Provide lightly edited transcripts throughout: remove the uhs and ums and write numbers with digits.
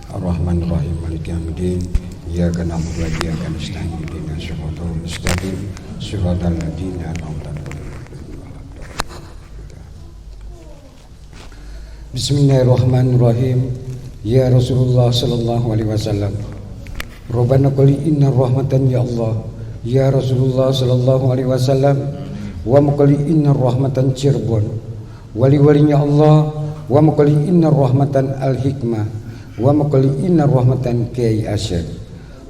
Ar-Rahman Ar-Rahim Maliki Yawmiddin. Iyyaka na'budu wa iyyaka nasta'in. Ihdinas siratal mustaqim. Siratal ladzina an'amta 'alaihim. Bismillahirrahmanirrahim. Ya Rasulullah sallallahu alaihi wasallam. Rabbana qul inna rahmatan ya Allah. Ya Rasulullah sallallahu alaihi wasallam. Wa qul inna rahmatan Cirebon. Wali-walinya Allah. Wa qul inna rahmatan al-hikmah. Wa qul inna rahmatan Kiai Asyad.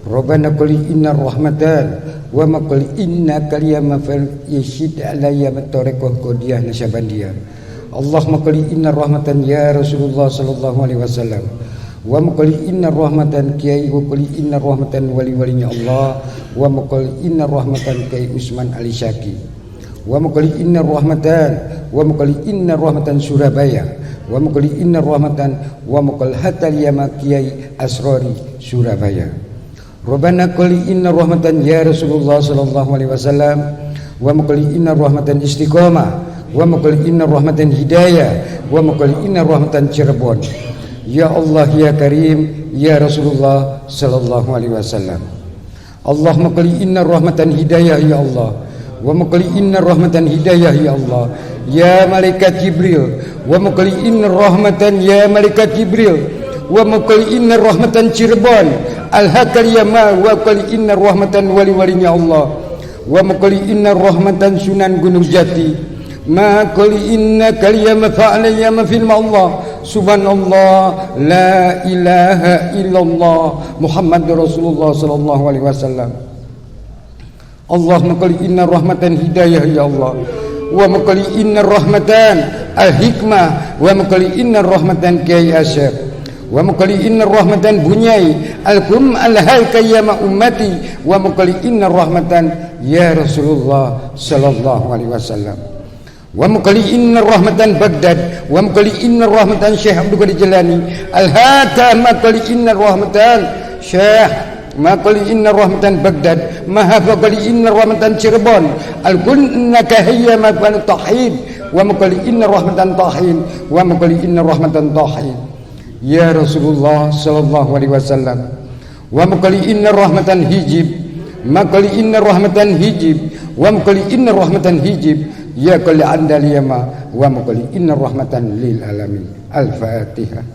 Rabbana qul inna rahmatan wa qul inna kaliyama fal yashid alayya matariqah qadiyah nasabandiyah. Allahumma qul inna rahmatan ya Rasulullah sallallahu alaihi wasallam. Wa qul inna rahmatan Kiai wa qul inna rahmatan wali-walinya Allah. Wa qul inna rahmatan Kiai Usman Ali Syaki. Wa qul inna rahmatan wa qul inna rahmatan Surabaya. Wa qul inna rahmatan wa qul hatta yama Kiai Asrori Surabaya. Rabbana qul inna rahmatan ya Rasulullah sallallahu alaihi wasallam. Wa qul inna rahmatan Istiqomah. Wa qul inna rahmatan Hidayah. Wa qul inna rahmatan Cirebon. Ya Allah ya Karim ya Rasulullah sallallahu alaihi wasallam. Allahumma qul inna rahmatan Hidayah ya Allah. Wa qul inna rahmatan Hidayah ya Allah. Ya malaikat Jibril. Wa qul inna rahmatan ya malaikat Jibril. Wa qul inna rahmatan Cirebon. Al-hakal yama wa qul inna rahmatan wali-walinya Allah. Wa qul inna rahmatan Sunan Gunung Jati. Ma qul inna kaliyama fa'alayya ma fil Allah. Subhanallah la ilaha illallah Muhammadur Rasulullah sallallahu alaihi wasallam. Allahumma qul inna rahmatan Hidayah ya Allah. Wa qul inna rahmatan al-hikmah. Wa qul inna rahmatan Kiai Asyad. Wa qul inna rahmatan Bunyai al-kum al-hal kayyama ummati. Wa qul inna rahmatan ya Rasulullah sallallahu alaihi wasallam. Wa qul inna rahmatan Baghdad. Wa qul inna rahmatan Syekh Abdul Qadir Jilani. Al-hata ma qul inna rahmatan Syekh ma qul inna rahmatan Baghdad. Ma qul inna rahmatan Cirebon. Al-kunnaka hayya ma tahid. Wa qul inna rahmatan tahin. Wa qul inna rahmatan tahin. Ya Rasulullah sallallahu alaihi wasallam. Wa qul inna rahmatan hijib. Ma qul inna rahmatan hijib. Wa qul inna rahmatan hijib. Ya qul andaliyama wa qul inna rahmatan lil alamin. Al-Fatihah.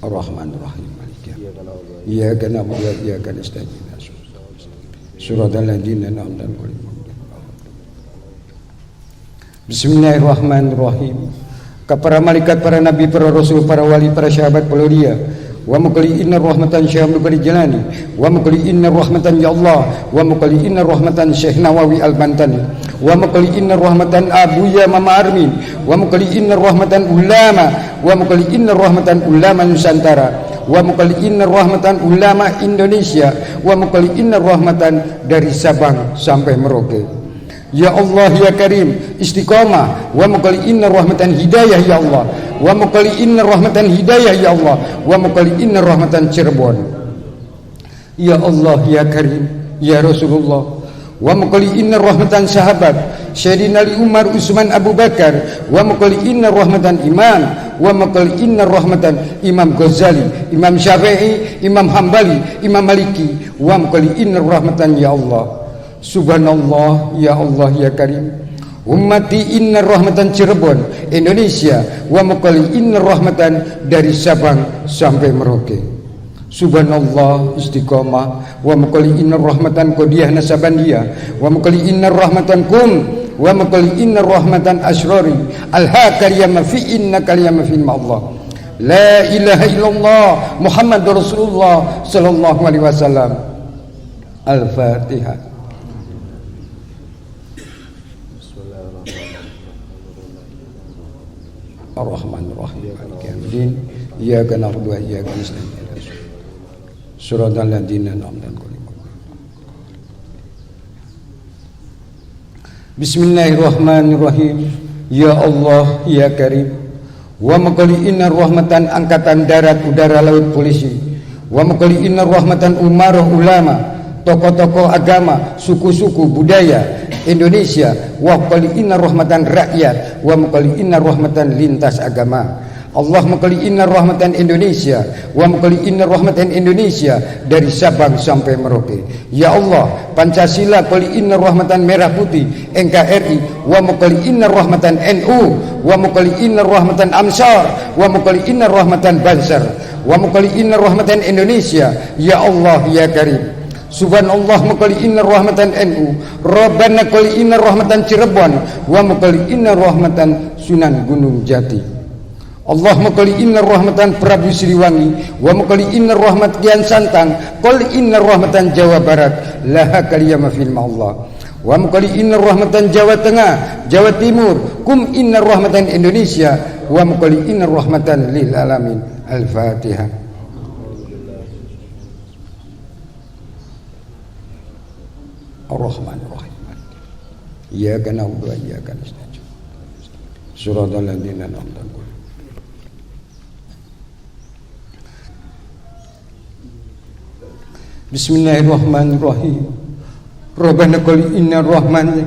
Ar-Rahman Ar-Rahim Maliki. Iyyaka na'budu wa iyyaka nasta'in. Suratal ladzina an'amta 'alaihim. Bismillahirrahmanirrahim. Para malaikat, para nabi, para rasul, para wali, para sahabat pelodia. Wa qul inna rahmatan Syekh Abdul Qadir Jilani. Wa qul inna rahmatan ya Allah. Wa qul inna rahmatan Syekh Nawawi Al-Bantani. Wa qul inna rahmatan Abuya Mama Armin. Wa qul inna rahmatan ulama. Wa qul inna rahmatan ulama Nusantara. Wa qul inna rahmatan ulama Indonesia. Wa qul inna rahmatan dari Sabang sampai Merauke. Ya Allah ya Karim Istiqomah. Wa qul inna rahmatan Hidayah ya Allah. Wa qul inna rahmatan Hidayah ya Allah. Wa qul inna rahmatan Cirebon. Ya Allah ya Karim ya Rasulullah. Wa qul inna rahmatan sahabat Sayyidina Ali Umar Utsman Abu Bakar. Wa qul inna rahmatan Imam. Wa qul inna rahmatan Imam Ghazali, Imam Syafi'i, Imam Hambali, Imam Maliki. Wa qul inna rahmatan ya Allah. Subhanallah ya Allah ya Karim. Ummati inna rahmatan Cirebon Indonesia. Wa qul inna rahmatan dari Sabang sampai Merauke. Subhanallah Istiqomah. Wa qul inna rahmatan Qadiyah Nasabandiyah. Wa qul inna rahmatan Kum. Wa qul inna rahmatan Asrori al-hakal yama fi inna kaliyama fi Allah. La ilaha illallah Muhammadur Rasulullah sallallahu alaihi wasallam. Al-Fatihah. Ar-Rahman Ar-Rahim Maliki Yawmiddin. Iyyaka na'budu wa iyyaka nasta'in. Suratal ladzina an'amta 'alaihim. Bismillahirrahmanirrahim. Ya Allah ya Karim. Wa qul inna rahmatan angkatan darat udara laut polisi. Wa qul inna rahmatan umarah ulama, tokoh-tokoh agama, suku-suku budaya Indonesia, wa qali'inna rahmatan rakyat, wa muqali'inna rahmatan lintas agama. Allahumma qali'inna rahmatan Indonesia, wa muqali'inna rahmatan Indonesia dari Sabang sampai Merauke. Ya Allah, Pancasila qali'inna rahmatan merah putih NKRI, wa muqali'inna rahmatan NU, wa muqali'inna rahmatan Amsar, wa muqali'inna rahmatan Bansar, wa muqali'inna rahmatan Indonesia. Ya Allah ya Karim. Subhanallah muqali'inna rahmatan NU, Rabbana qali'inna rahmatan Cirebon, wa muqali'inna rahmatan Sunan Gunung Jati. Allahumma qali inna rahmatan Prabu Siliwangi, wa muqali inna rahmat Kian Santang, qali inna rahmatan Jawa Barat, laha kaliyama fil Allah, wa muqali inna rahmatan Jawa Tengah, Jawa Timur, kum inna rahmatan Indonesia, wa muqali inna rahmatan lil alamin. Al-Fatihah. Ar-Rahman Ar-Rahim. Iyyaka na'budu wa iyyaka nasta'in. Shiratal ladzina an'amta alaihim. Bismillahirrahmanirrahim. Rabbana qul inna rahman,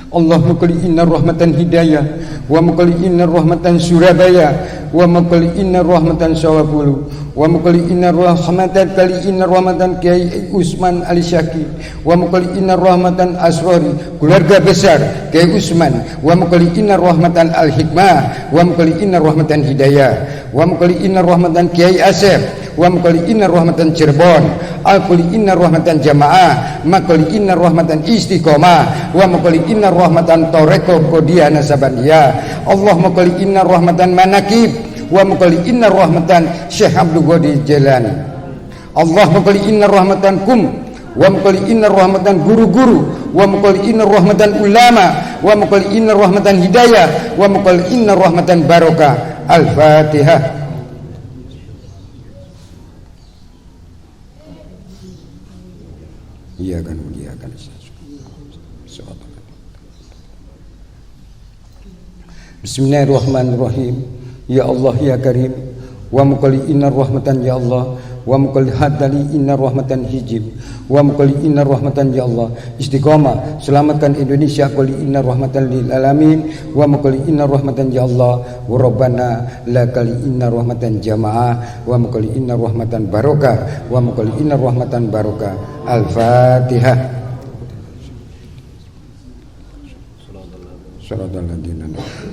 Allahumma qul inna rahmatan hidayah, wa qul inna rahmatan Surabaya, wa qul inna rahmatan Sawabulu, wa qul inna rahmatan Kiai Usman Ali Syaki, wa qul inna rahmatan Asrori, keluarga besar Kiai Usman, wa qul inna rahmatan Al Hikmah, wa qul inna rahmatan Hidayah, wa qul inna rahmatan Kiai Asep, wa qul inna rahmatan Cirebon, qul inna rahmatan Jamaah, ma qul inna rahmatan Istiqomah, wa qul inna rahmatan Toreko Qodiana Sabaniyah. Allahumma qul inna rahmatan Manakib, wa qul inna rahmatan Syekh Abdul Qadir Jailani. Allahumma qul inna rahmatan Kum, wa qul inna rahmatan guru-guru, wa qul inna rahmatan ulama, wa qul inna rahmatan hidayah, wa qul inna rahmatan barokah. Al-Fatihah. Iya kan, iya kan. Bismillahirrahmanirrahim. Ya Allah ya Karim, wa muqali inna rahmatan ya Allah, wa muqali hadali inna rahmatan hijib, wa muqali inna rahmatan ya Allah. Istiqomah, selamatkan Indonesia, qali inna rahmatan lil alamin, wa muqali inna rahmatan ya Allah, wa rabbana la qali inna rahmatan jamaah, wa muqali inna rahmatan barokah, wa muqali inna rahmatan barokah. Al-Fatihah. Shiratal ladzina an'amta.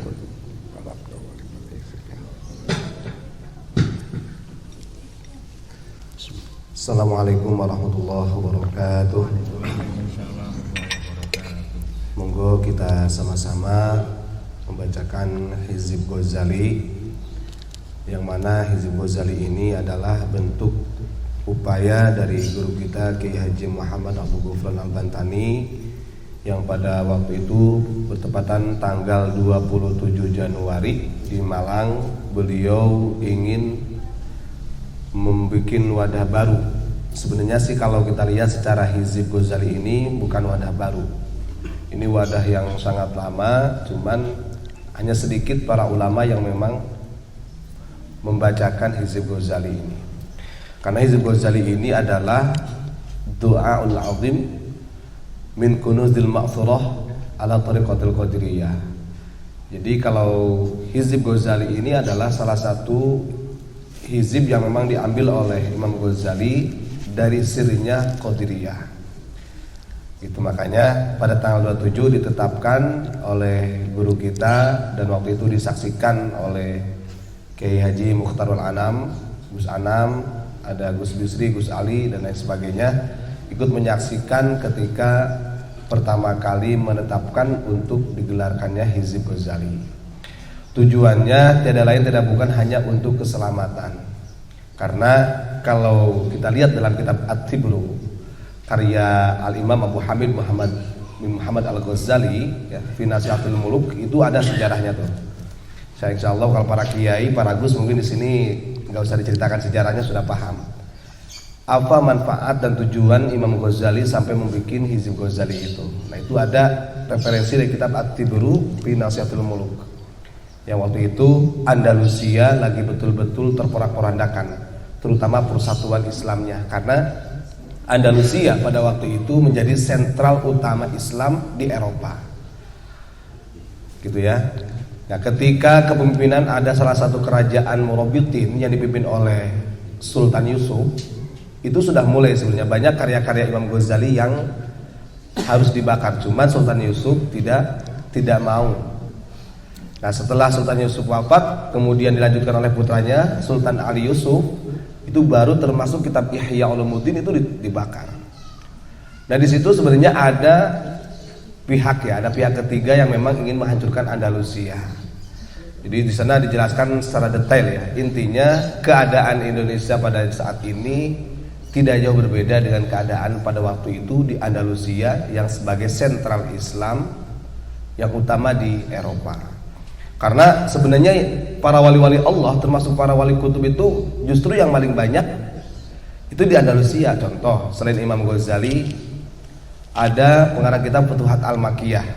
Assalamualaikum warahmatullahi wabarakatuh. Monggo kita sama-sama membacakan Hizib Ghazali, yang mana Hizib Ghazali ini adalah bentuk upaya dari guru kita Kiai Haji Muhammad Abu Ghufran Al-Bantani, yang pada waktu itu bertepatan tanggal 27 Januari di Malang. Beliau ingin membuat wadah baru. Sebenarnya sih kalau kita lihat secara Hizib Ghazali ini bukan wadah baru. Ini wadah yang sangat lama, cuman hanya sedikit para ulama yang memang membacakan Hizib Ghazali ini. Karena Hizib Ghazali ini adalah Du'aul Azim min kunuzil ma'thurah ala tariqatil qadiriyah. Jadi kalau Hizib Ghazali ini adalah salah satu hizib yang memang diambil oleh Imam Ghazali dari sirnya Qadiriyah. Itu makanya pada tanggal 27 ditetapkan oleh guru kita, dan waktu itu disaksikan oleh Kiai Haji Mukhtarul Anam, Gus Anam, ada Gus Bisri, Gus Ali dan lain sebagainya, ikut menyaksikan ketika pertama kali menetapkan untuk digelarkannya Hizib Ghazali. Tujuannya tiada lain tidak bukan hanya untuk keselamatan. Karena kalau kita lihat dalam kitab At-Tibru karya Al-Imam Abu Hamid Muhammad bin Muhammad Al-Ghazali ya, fi Nasihatul Muluk, itu ada sejarahnya tuh. Saya insya Allah kalau para kiai, para gus mungkin di sini nggak usah diceritakan sejarahnya, sudah paham apa manfaat dan tujuan Imam Ghazali sampai membuat Hizib Ghazali itu. Nah, itu ada referensi dari kitab At-Tibru fi Nasihatul Muluk, yang waktu itu Andalusia lagi betul-betul terporak-porandakan, terutama persatuan Islamnya, karena Andalusia pada waktu itu menjadi sentral utama Islam di Eropa, gitu ya. Nah, ketika kepemimpinan ada salah satu kerajaan Murabitin yang dipimpin oleh Sultan Yusuf, itu sudah mulai sebenarnya banyak karya-karya Imam Ghazali yang harus dibakar, cuman Sultan Yusuf tidak mau. Nah, setelah Sultan Yusuf wafat, kemudian dilanjutkan oleh putranya Sultan Ali Yusuf, itu baru termasuk kitab Ihya Ulumuddin itu dibakar. Nah, di situ sebenarnya ada pihak ketiga yang memang ingin menghancurkan Andalusia. Jadi di sana dijelaskan secara detail ya. Intinya keadaan Indonesia pada saat ini tidak jauh berbeda dengan keadaan pada waktu itu di Andalusia yang sebagai sentral Islam yang utama di Eropa. Karena sebenarnya para wali-wali Allah termasuk para wali kutub itu justru yang paling banyak itu di Andalusia. Contoh, selain Imam Ghazali ada pengarang kitab Futuhat Al-Makkiyah,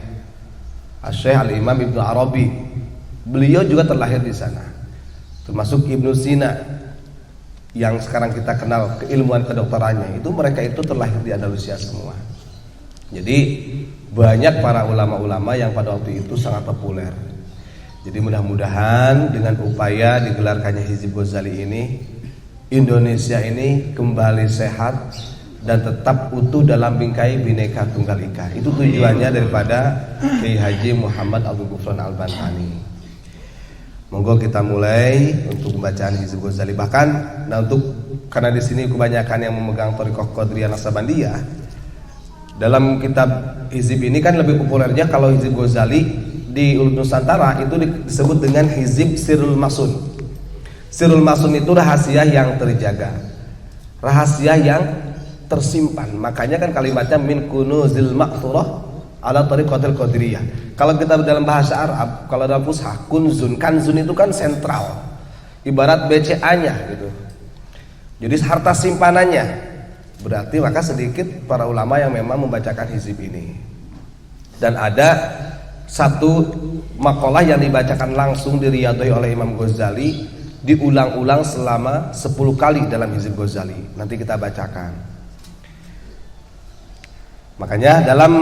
Asy-Syaikh Al-Imam Ibnu Arabi. Beliau juga terlahir di sana. Termasuk Ibnu Sina yang sekarang kita kenal keilmuan kedokterannya, itu mereka itu terlahir di Andalusia semua. Jadi banyak para ulama-ulama yang pada waktu itu sangat populer. Jadi mudah-mudahan dengan upaya digelarkannya Hizib Ghazali ini, Indonesia ini kembali sehat dan tetap utuh dalam bingkai Bhinneka Tunggal Ika. Itu tujuannya daripada Kiai Haji Muhammad Abdul Ghufran Al-Bantani. Monggo kita mulai untuk pembacaan Hizib Ghazali. Bahkan, nah karena di sini kebanyakan yang memegang Thariqah Qadiriyah Naksabandiyah, dalam kitab Hizib ini kan lebih populernya kalau Hizib Ghazali di Ulum Nusantara itu disebut dengan Hizib Sirrul Masun. Sirrul Masun itu rahasia yang terjaga, rahasia yang tersimpan. Makanya kan kalimatnya min kunuzil ma'thurah ala tariqatil qadiriyah. Kalau kita dalam bahasa Arab, kalau dalam fushah, kunzun, kanzun itu kan sentral, ibarat BCA-nya gitu. Jadi harta simpanannya. Berarti maka sedikit para ulama yang memang membacakan hizib ini. Dan ada satu makalah yang dibacakan langsung di Riyadhah oleh Imam Ghazali, diulang-ulang selama 10 kali dalam Hizib Ghazali. Nanti kita bacakan. Makanya dalam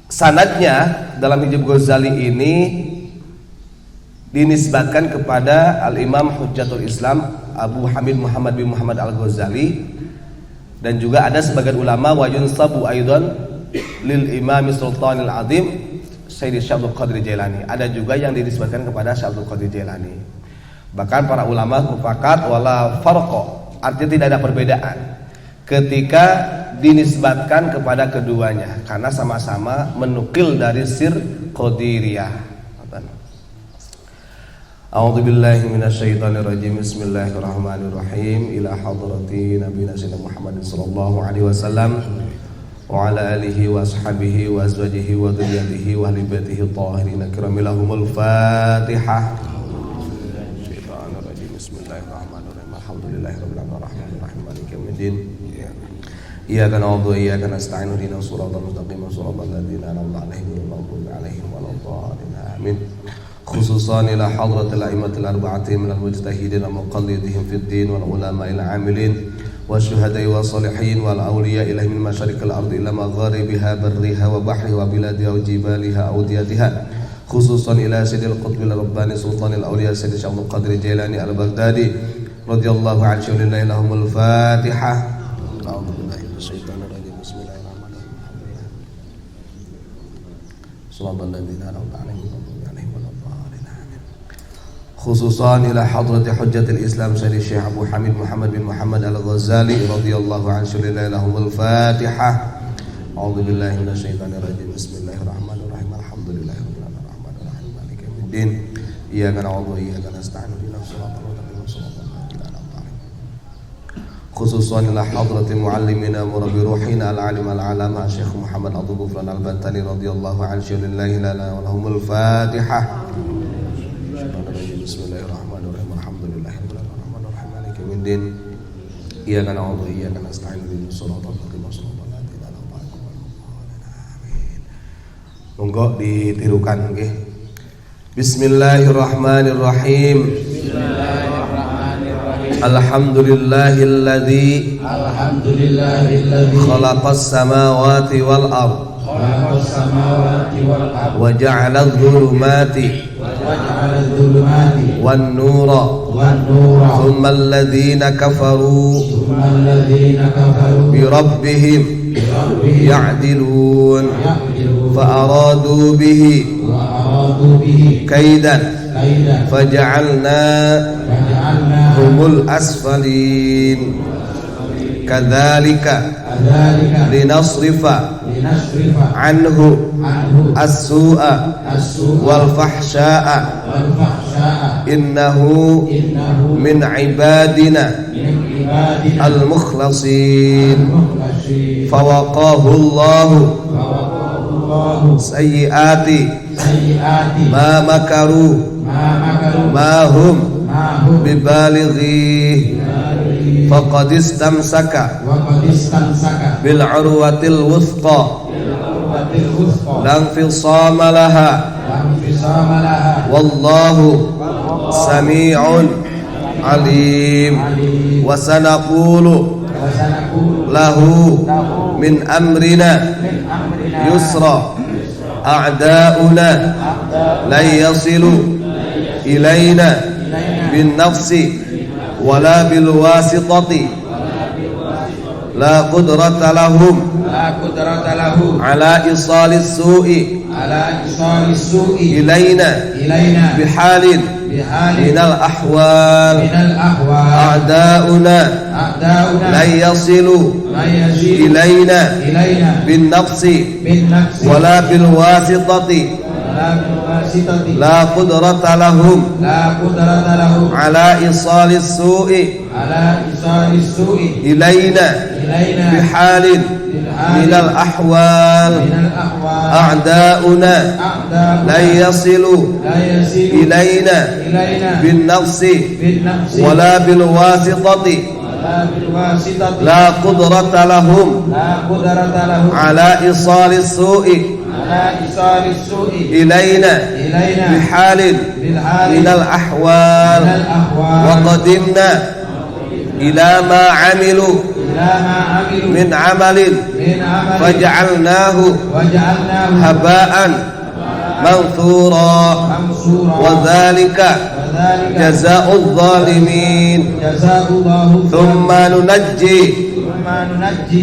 sanadnya dalam Hizib Ghazali ini dinisbatkan kepada Al-Imam Hujjatul Islam Abu Hamid Muhammad bin Muhammad Al-Ghazali, dan juga ada sebagian ulama wa yunsabu aidan lil Imam Sultanil Azim Sayyidi Syekh Abdul Qadir Jailani. Ada juga yang dinisbatkan kepada Syekh Abdul Qadir Jailani. Bahkan para ulama mufakat wala farqa, artinya tidak ada perbedaan ketika dinisbatkan kepada keduanya, karena sama-sama menukil dari sir Qadiriyah. A'udzu billahi minasyaitonir rajim. Bismillahirrahmanirrahim. Ila hadrati nabiyina sayyidina Muhammadin sallallahu alaihi wasallam wa ala alihi wa ashabihi wa azwajihi wa dzurriyyatihi wa ahli baitihi thahirin kiramil lahumul Fatihah. Bismillahirrahmanirrahim. Alhamdulillahirabbil alamin arrahmanir rahim maliki yaumiddin. Iyyaka na'budu wa iyyaka nasta'in ihdinas siratal mustaqim siratal ladzina an'amta 'alaihim ghairil maghdubi 'alaihim waladdallin. Amin. Khususan ila hadratil a'immatil arba'ati minal mujtahidin wa muqallidihim fid din wal ulama'il 'amilin wasyuhada'i wassalihin wal awliya ilahi min masyariqil ardi ila magharibiha barriha wa bahriha wa biladiha wa jibaliha awdiyatiha. Khususan ila sayyidil qutbil rabbani sultanil awliya sayyidi Syekh Abdul Qadir Jailani al-Baghdadi radhiyallahu anhu lillahi lahumul Fatihah. Khususan ila hadrati hujjatil Islam Sayyidi Syekh Abu Hamid Muhammad bin Muhammad Al-Ghazali radhiyallahu anhu lillahi lahumul Fatihah. A'udzu billahi minasyaitonir rajim. Bismillahirrahmanirrahim. Alhamdulillahirabbil alamin arrahmanir rahim maliki yaumiddin. Iyyaka na'budu wa iyyaka nasta'in ihdinas siratal mustaqim siratal ladzina an'amta 'alaihim. Khususan ila hadrati muallimina murabbi ruhina al-alim al-alama Syekh Muhammad Abdul Ghufran Al-Bantani radhiyallahu anhu lillahi lahumul Fatihah. Bismillahirrahmanirrahim. Alhamdulillahirabbil alamin arrahmanir rahim maliki yaumiddin. Iyyaka na'budu wa iyyaka nasta'in ihdinas siratal mustaqim siratal ladzina an'amta 'alaihim. Amin. Monggo ditirukan nggih. Bismillahirrahmanirrahim. Bismillahirrahmanirrahim. Alhamdulillahilladzi khalaqas samawati wal ard wa ja'ala adh-dhulumati wan nura thumma alladhina kafaru bi rabbihim ya'dilun fa aradu bihi kaidan faja'alna humul asfalin kadzalika linasrifa anhu as-su'a wal fahsya'a innahu min ibadina al-mukhlasin fawaqahu Allahu sayyiati ma makaru ma hum bibalighi faqad istamsaka bil urwatil wuthqa la infisama laha wallahu sami'un alim wa sanaqulu lahu min amrina yusra a'da'una la yasilu ilaina bin nafsi wala bil wasitati la qudrata lahum ala isalis su'i ilaina bihalin minal ahwal a'da'una la yasilu ilaina bin nafsi wala bil wasitati la qudrata lahum ala isalis su'i ilaina bihalin minal ahwal a'da'una la yasilu ilaina bin nafsi wala bil wasitati la qudrata lahum ala isalis su'i ilaina bihalin minal ahwal wa qadimna ila ma amilu min amalin faj'alnahu haba'an manthura wa dhalika jazaa'ul zalimin thumma nunajji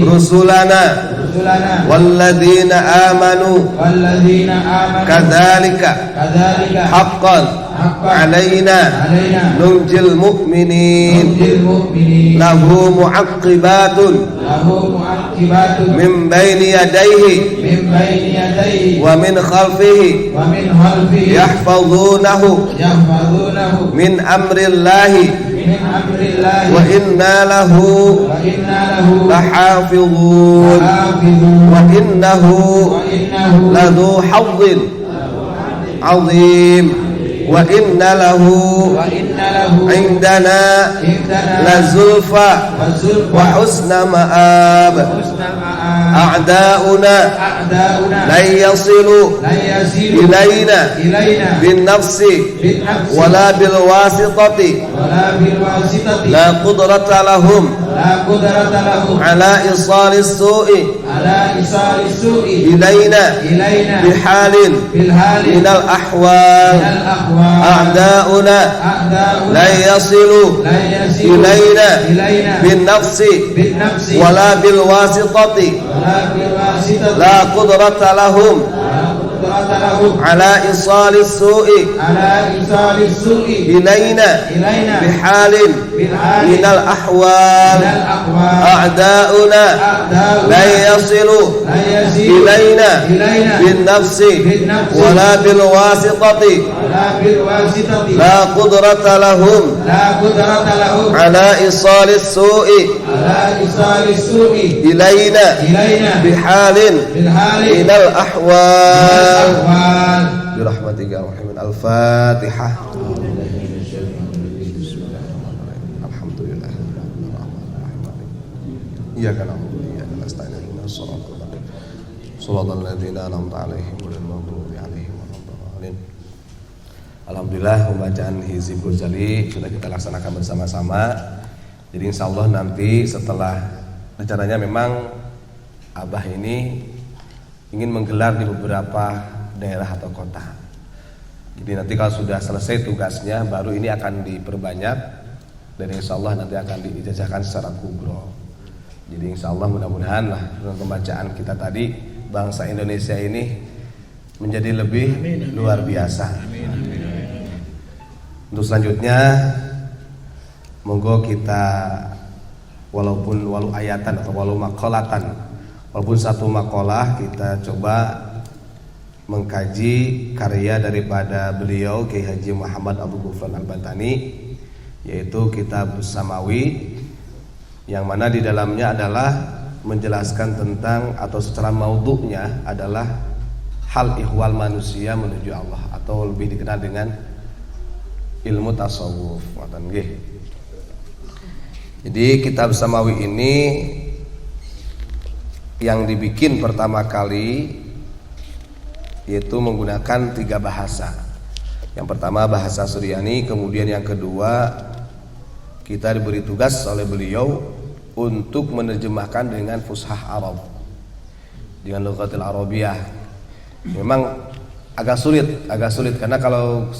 rusulana walladzina amanu kadzalika haqqan alaina nunjil mu'minin lahu mu'aqqibatun min bayni yadayhi wa min khalfihi yahfazunahu min amrillahi wa inna lahu lahafizun wa innahu ladhu hazzin azim wa inna lahu indana lazulfa wa husna ma'ab a'da'una la yasilu ilaina bin nafsi wala bil wasitati la qudrata lahum ala isalis su'i ilaina bihalin minal ahwal a'da'una la yasilu ilaina bin nafsi wala bil wasitati la qudrata lahum ala isalis su'i ilaina bihalin minal ahwal a'da'una la yasilu ilaina bin nafsi wala bil wasitati la qudrata lahum ala isalis su'i ilaina bihalin minal ahwal birahmatika ya rahman. Al-Fatihah. Alhamdulillah. Iyyaka na'budu wa iyyaka nasta'in ihdinas siratal mustaqim siratal ladzina an'amta 'alaihim ghairil maghdubi 'alaihim waladdallin. Alhamdulillah pembacaan Hizib Ghazali sudah kita laksanakan bersama-sama. Jadi insya Allah nanti setelah rencananya memang Abah ini ingin menggelar di beberapa daerah atau kota. Jadi nanti kalau sudah selesai tugasnya baru ini akan diperbanyak dan insya Allah nanti akan diijazahkan secara kubro. Jadi insya Allah mudah-mudahan lah dengan pembacaan kita tadi bangsa Indonesia ini menjadi lebih luar biasa. Untuk selanjutnya monggo kita walaupun walau ayatan atau walau makolatan, walaupun satu makalah kita coba mengkaji karya daripada beliau Kiai Haji Muhammad Abdul Ghufran Al-Bantani, yaitu Kitab Samawi, yang mana di dalamnya adalah menjelaskan tentang atau secara maudhu'nya adalah hal ihwal manusia menuju Allah atau lebih dikenal dengan ilmu tasawuf. Jadi kitab Samawi ini yang dibikin pertama kali yaitu menggunakan 3 bahasa. Yang pertama bahasa Suryani, kemudian yang kedua kita diberi tugas oleh beliau untuk menerjemahkan dengan fushah Arab, dengan lughatil Arabiyah. Memang agak sulit karena kalau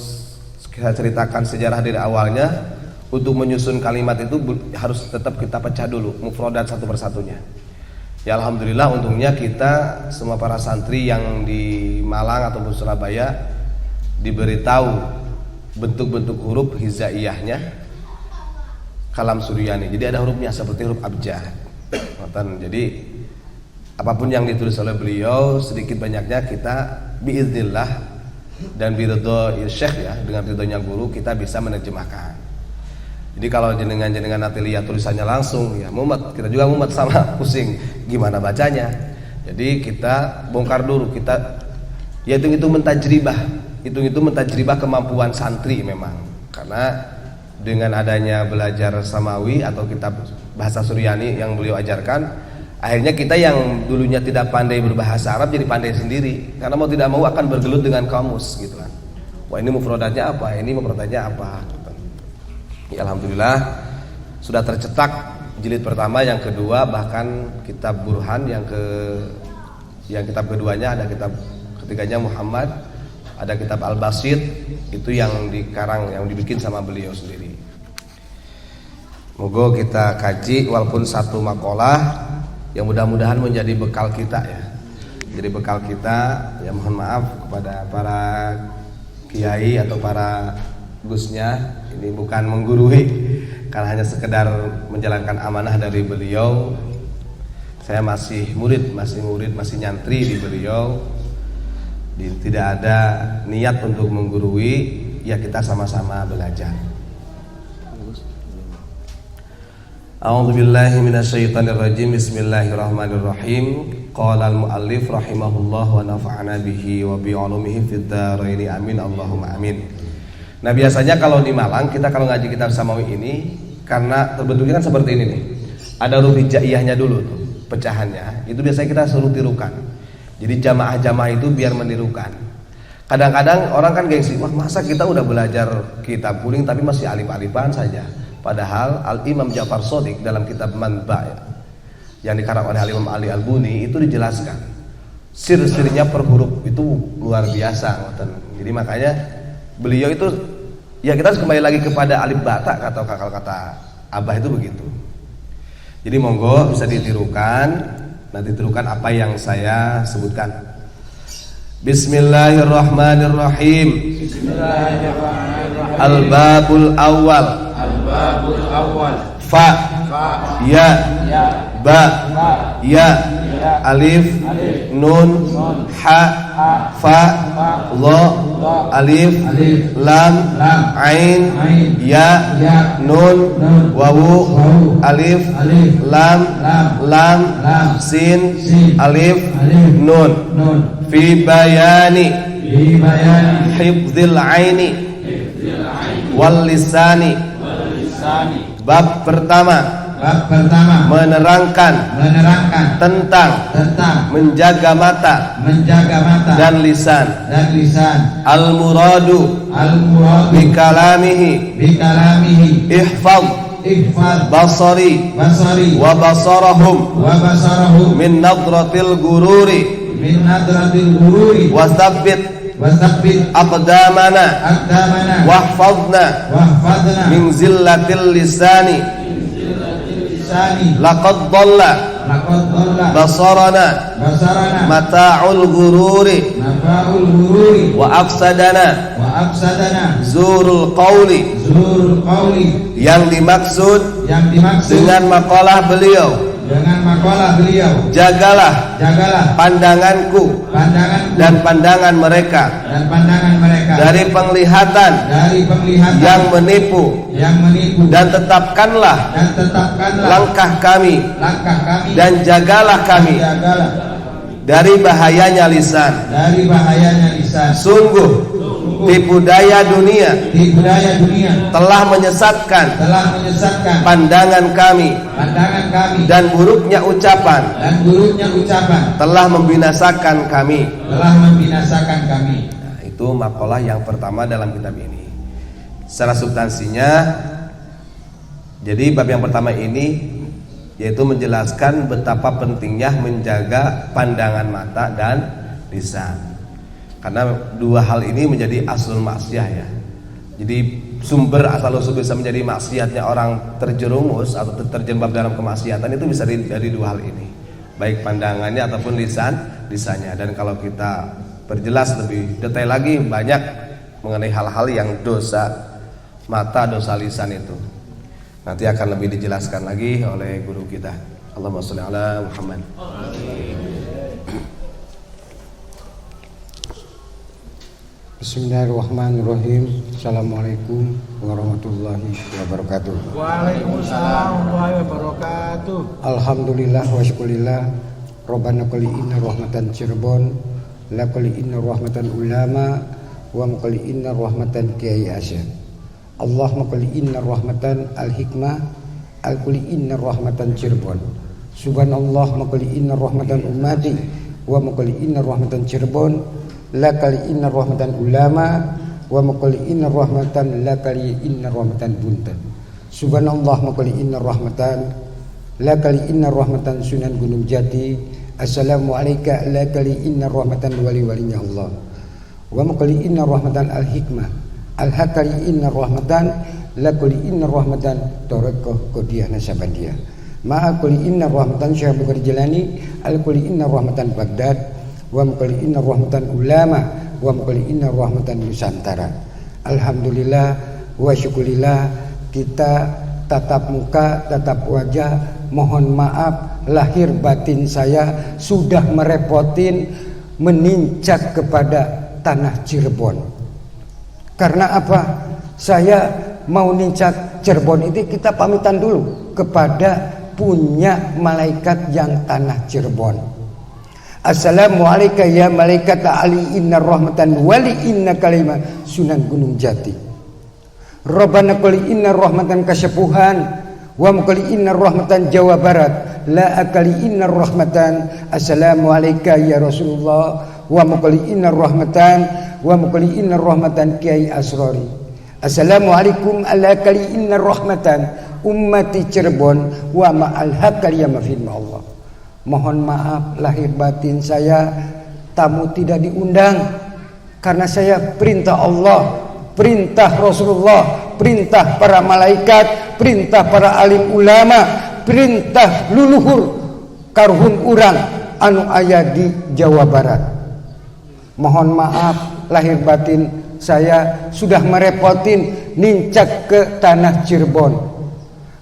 kita ceritakan sejarah dari awalnya, untuk menyusun kalimat itu harus tetap kita pecah dulu mufradat satu persatunya. Ya alhamdulillah untungnya kita semua para santri yang di Malang ataupun Surabaya diberitahu bentuk-bentuk huruf hizaiyahnya kalam Suryani. Jadi ada hurufnya seperti huruf abjad. Jadi apapun yang ditulis oleh beliau sedikit banyaknya kita biiznillah dan biridho syekh ya, dengan ridhonya guru kita bisa menerjemahkan. Jadi kalau jenengan nanti lihat tulisannya langsung ya mumet, kita juga mumet sama pusing gimana bacanya. Jadi kita bongkar dulu, kita ya hitung mentajribah kemampuan santri memang. Karena dengan adanya belajar Samawi atau kitab bahasa Suryani yang beliau ajarkan, akhirnya kita yang dulunya tidak pandai berbahasa Arab jadi pandai sendiri, karena mau tidak mau akan bergelut dengan kamus gitu kan. Wah ini mufradatnya apa, ini mufradatnya apa. Ya, alhamdulillah sudah tercetak jilid pertama, yang kedua, bahkan kitab Burhan yang kitab keduanya, ada kitab ketiganya Muhammad, ada kitab Al-Basit itu yang dikarang, yang dibikin sama beliau sendiri. Moga kita kaji walaupun satu makalah yang mudah-mudahan menjadi bekal kita ya. Jadi bekal kita ya, mohon maaf kepada para kiai atau para gusnya, ini bukan menggurui karena hanya sekedar menjalankan amanah dari beliau. Saya masih murid, masih nyantri di beliau. Tidak ada niat untuk menggurui, ya kita sama-sama belajar. A'udzubillahi minasyaitonirrajim. Bismillahirrahmanirrahim. Qala al-muallif rahimahullah wa nafa'ana bihi wa bi 'ulumihi fid dharain amin Allahumma amin. Nah biasanya kalau di Malang kita kalau ngaji kitab Samawi ini, karena terbentuknya kan seperti ini nih, ada huruf hijaiyahnya dulu tuh pecahannya, itu biasanya kita suruh tirukan. Jadi jamaah-jamaah itu biar menirukan. Kadang-kadang orang kan gengsi, wah masa kita udah belajar kitab kuning tapi masih alif-alifan saja. Padahal Al-Imam Ja'far Shadiq dalam kitab Manba yang dikarang oleh Al-Imam Ali Al-Buni itu dijelaskan sir-sirnya per huruf itu luar biasa. Jadi makanya beliau itu ya kita harus kembali lagi kepada alif bata atau kalau kata Abah itu begitu. Jadi monggo bisa ditirukan, nanti tirukan apa yang saya sebutkan. Bismillahirrahmanirrahim. Bismillahirrahmanirrahim. Al-babul awal. Al-babul awal. Fa. Ya. Ba. Ya. Alif. Nun. Ha. Fa. Lo. Alif. Lam. Ain. Ya. Nun. Wawu. Alif. Lam. Sin. Alif. Nun. Fi bayani hifdzil aini wal lisani. Bab pertama Bab pertama menerangkan tentang menjaga mata dan lisan. Al-muradu bikalamihi ihfaz basari wa basarahum min nadratil gururi wa tsabbit aqdamana wahfazna min zillatil lisani laqad dhalla basarana mata'ul gururi wa afsadana zurul qawli. Yang dimaksud dengan makalah beliau jagalah pandanganku dan pandangan mereka dari penglihatan yang menipu, dan tetapkanlah langkah kami dan jagalah kami dari bahayanya lisan. Sungguh tipu daya dunia telah menyesatkan pandangan kami, dan buruknya ucapan telah membinasakan kami. Nah, itu makalah yang pertama dalam kitab ini. Secara substansinya, jadi bab yang pertama ini yaitu menjelaskan betapa pentingnya menjaga pandangan mata dan lisan. Karena dua hal ini menjadi aslul maksiyah ya. Jadi sumber asal usul bisa menjadi maksiatnya orang terjerumus atau terjebak dalam kemaksiatan itu bisa dari dua hal ini, baik pandangannya ataupun lisannya. Dan kalau kita perjelas lebih detail lagi, banyak mengenai hal-hal yang dosa mata, dosa lisan itu nanti akan lebih dijelaskan lagi oleh guru kita. Allahumma sholli ala Muhammad. Bismillahirrahmanirrahim. Assalamualaikum warahmatullahi wabarakatuh. Waalaikumsalam warahmatullahi wabarakatuh. Alhamdulillah wa syukurillah. Rabbana qali inna rahmatan Cirebon, la qali inna rahmatan ulama, wa qali inna rahmatan Kiai Asyad. Allahumma qali inna rahmatan al-hikmah, al-qali inna rahmatan Cirebon. Subhanallah maqali inna rahmatan ummati, wa maqali inna rahmatan Cirebon. La kali inna rahmatan ulama, wa maqali inna rahmatan la kali inna rahmatan buntan. Subhanallah maqali inna rahmatan la kali inna rahmatan Sunan Gunung Jati. Assalamu alayka la kali inna rahmatan wali-walinya Allah. Wa maqali inna rahmatan al-hikmah al-hakali inna rahmatan la kali inna rahmatan Tariqah Qadiyah Nasabandiyah. Ma'a kali inna rahmatan Syekh Bukhari Jalani al-kali inna rahmatan Baghdad, wa maqali inna rahmatan ulama, wa maqali inna rahmatan Nusantara. Alhamdulillah wa syukurillah, kita tatap muka, tatap wajah, mohon maaf lahir batin saya sudah merepotin menincak kepada tanah Cirebon. Karena apa? Saya mau nincak Cirebon itu kita pamitan dulu kepada punya malaikat yang tanah Cirebon. Assalamualaikum ya malaikat ali inna rahmatan wali inna kalimah Sunan Gunung Jati. Rabbana qali inna rahmatan Kasepuhan, wa maqali inna rahmatan Jawa Barat, la akali inna rahmatan. Assalamualaikum ya Rasulullah, wa maqali inna rahmatan, wa maqali inna rahmatan Kiai Asrori. Assalamualaikum ala kali inna rahmatan ummati Cirebon, wa ma'al hakal ya mafid Allah. Mohon maaf lahir batin saya tamu tidak diundang, karena saya perintah Allah, perintah Rasulullah, perintah para malaikat, perintah para alim ulama, perintah luluhur karhun urang anu aya di Jawa Barat. Mohon maaf lahir batin saya sudah merepotin nincak ke tanah Cirebon.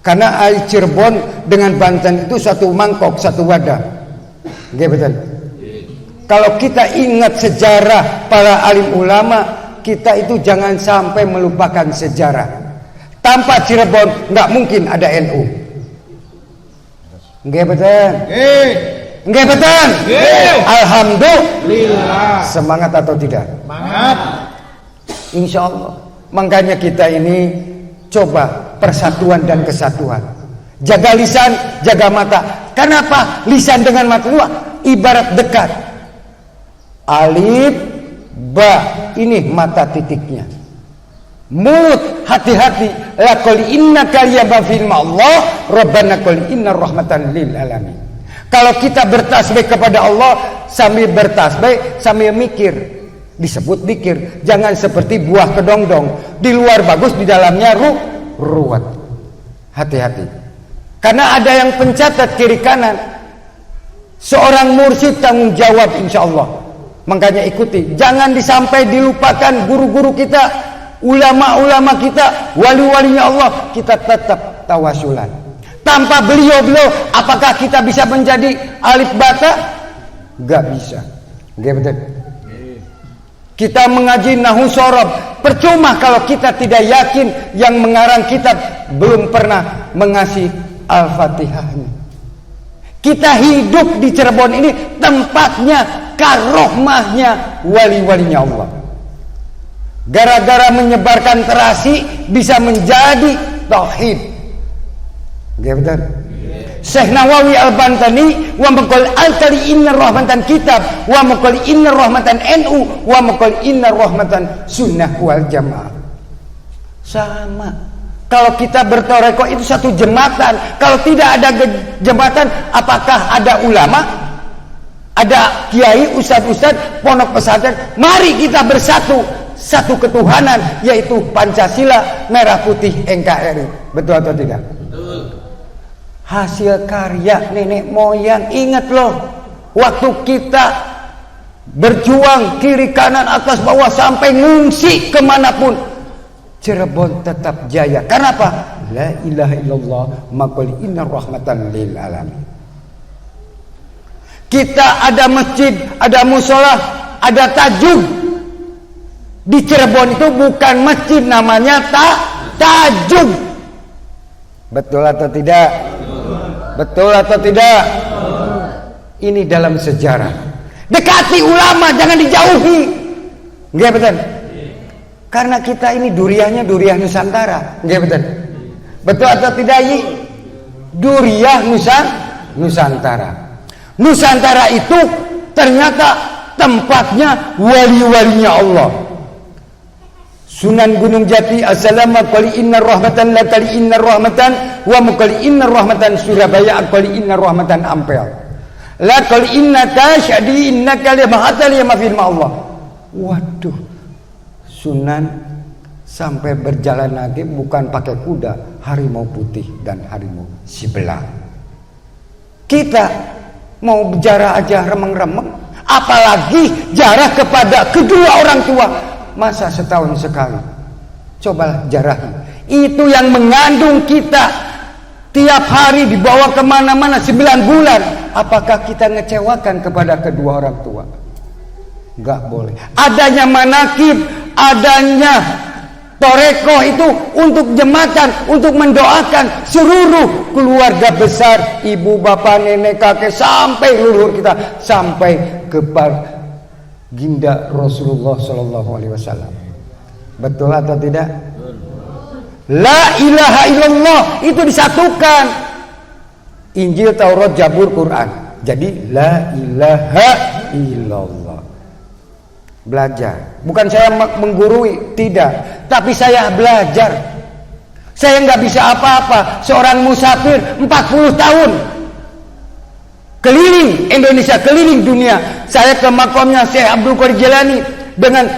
Karena air Cirebon dengan Banten itu satu mangkok, satu wadah. Nggih betul. Kalau kita ingat sejarah para alim ulama, kita itu jangan sampai melupakan sejarah. Tanpa Cirebon nggak mungkin ada NU. Nggih betul. Nggih betul. Alhamdulillah. Semangat atau tidak? Semangat. Insya Allah. Makanya kita ini coba persatuan dan kesatuan. Jaga lisan, jaga mata. Kenapa? Lisan dengan mata itu ibarat dekat. Alif, ba, ini mata titiknya. Mulut, hati-hati. La qul innaka liyabafil ma'allah rabbana qul inna rahmatan lil alamin. Kalau kita bertasbih kepada Allah sambil bertasbih sambil mikir, disebut zikir. Jangan seperti buah kedongdong, di luar bagus, di dalamnya ruwet. Hati-hati. Karena ada yang pencatat kiri kanan. Seorang mursyid tanggung jawab insya Allah. Makanya ikuti. Jangan disampai dilupakan guru-guru kita, ulama-ulama kita, wali-walinya Allah. Kita tetap tawasulan. Tanpa beliau, apakah kita bisa menjadi alif bata? Gak bisa. Gak betul. Kita mengaji nahu sorob, percuma kalau kita tidak yakin yang mengarang kitab belum pernah mengasih Al-Fatihahnya. Kita hidup di Cirebon ini tempatnya karohmahnya wali-walinya Allah. Gara-gara menyebarkan terasi bisa menjadi tauhid. Gak betul? Syekh Nawawi Al-Bantani wa maqal al-kali inna rahmatan kitab wa maqal inna rahmatan NU wa maqal inna rahmatan sunnah wal jamaah. Sama. Kalau kita bertoreko itu satu jembatan. Kalau tidak ada jembatan, apakah ada ulama? Ada kiai, ustadz-ustadz, pondok pesantren? Mari kita bersatu. Satu ketuhanan, yaitu Pancasila, merah putih NKRI. Betul atau tidak? Betul. Hasil karya nenek moyang. Ingat loh, waktu kita berjuang kiri kanan atas bawah sampai ngungsi kemanapun, Cirebon tetap jaya. Kenapa? La ilaha illallah maqul inna rahmatan lil alamin. Kita ada masjid, ada musola, ada tajud. Di Cirebon itu bukan masjid, namanya tajud. Betul atau tidak? Betul atau tidak? Ini dalam sejarah. Dekati ulama, jangan dijauhi. Nggak betul? Karena kita ini duriahnya duriah Nusantara. Nggak betul? Betul atau tidak? Duriah Nusantara. Nusantara itu ternyata tempatnya wali-walinya Allah. Sunan Gunung Jati, assalamu qali inna rahmatan la qali inna rahmatan wa muqali inna rahmatan Surabaya qali inna rahmatan Ampel. La qali inna tasyadi innaka la mahatal ya mafil ma Allah. Waduh. Sunan sampai berjalan lagi bukan pakai kuda, harimau putih dan harimau sebelah. Kita mau jarak aja remeng-remeng, apalagi jarak kepada kedua orang tua. Masa setahun sekali? Cobalah jarahi. Itu yang mengandung kita tiap hari dibawa kemana-mana 9 bulan. Apakah kita ngecewakan kepada kedua orang tua? Gak boleh. Adanya manakib, adanya toreko itu untuk jembatan, untuk mendoakan seluruh keluarga besar, ibu, bapak, nenek, kakek, sampai leluhur kita, sampai ke baginda Rasulullah Sallallahu Alaihi Wasallam. Betul atau tidak? La ilaha illallah itu disatukan. Injil, Taurat, Zabur, Quran. Jadi la ilaha illallah. Belajar. Bukan saya menggurui, tidak. Tapi saya belajar. Saya nggak bisa apa-apa. Seorang musafir 40 tahun keliling Indonesia, keliling dunia. Saya ke makamnya Syekh Abdul Qadir Jilani dengan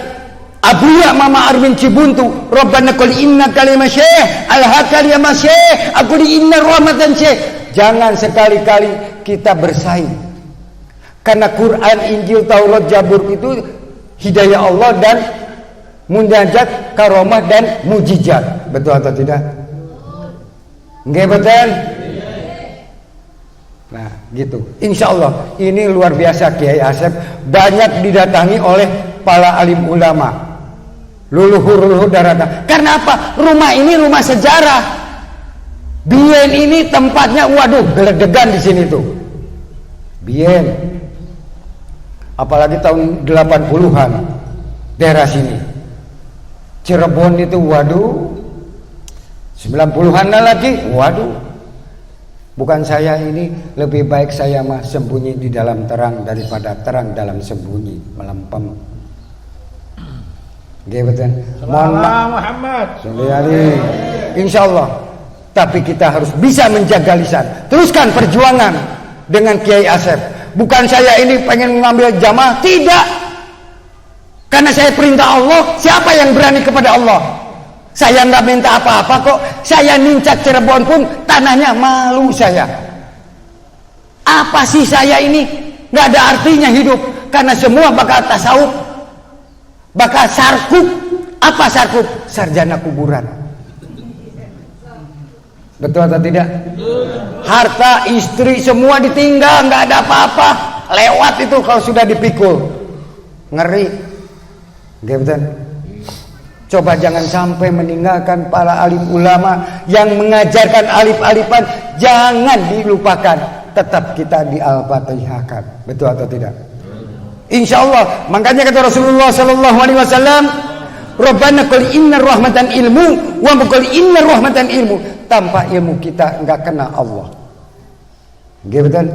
Abuya Mama Arwin Cibuntu. Rabbana qul inna kalimah syekh al-hakal ya masyekh aku di inna rahmatan syekh. Jangan sekali-kali kita bersaing. Karena Quran, Injil, Taurat, Zabur itu hidayah Allah dan munajat, karomah dan mujizat. Betul atau tidak? Nggak betul? Nah gitu. Insya Allah ini luar biasa. Kiai Asep banyak didatangi oleh para alim ulama, luluhur daratan. Karena apa? Rumah ini rumah sejarah. Bien ini tempatnya, waduh, geledegan di sini tuh. Bien. Apalagi tahun 80-an daerah sini. Cirebon itu waduh, 90-an lagi, waduh. Bukan saya ini lebih baik saya mah sembunyi di dalam terang daripada terang dalam sembunyi melempem. Nggih betul. Mohon maaf Muhammad. Insyaallah. Tapi kita harus bisa menjaga lisan. Teruskan perjuangan dengan Kiai Asep. Bukan saya ini pengen mengambil jamaah, tidak. Karena saya perintah Allah, siapa yang berani kepada Allah? Saya nggak minta apa-apa kok. Saya nincak Cirebon pun tanahnya malu saya. Apa sih saya ini? Nggak ada artinya hidup. Karena semua bakal tasawuf, bakal sarkup. Apa sarkup? Sarjana kuburan. Betul atau tidak? Harta, istri, semua ditinggal, nggak ada apa-apa. Lewat itu kalau sudah dipikul. Ngeri. Nggih betul. Coba jangan sampai meninggalkan para alim ulama yang mengajarkan alif-alifan, jangan dilupakan. Tetap kita di al-fatihahkan. Betul atau tidak? Insyaallah. Makanya kata Rasulullah sallallahu alaihi wasallam, Rabbana qul inna rahmatan ilmu wa qul inna rahmatan ilmu. Tanpa ilmu kita enggak kena Allah. Nggih betul?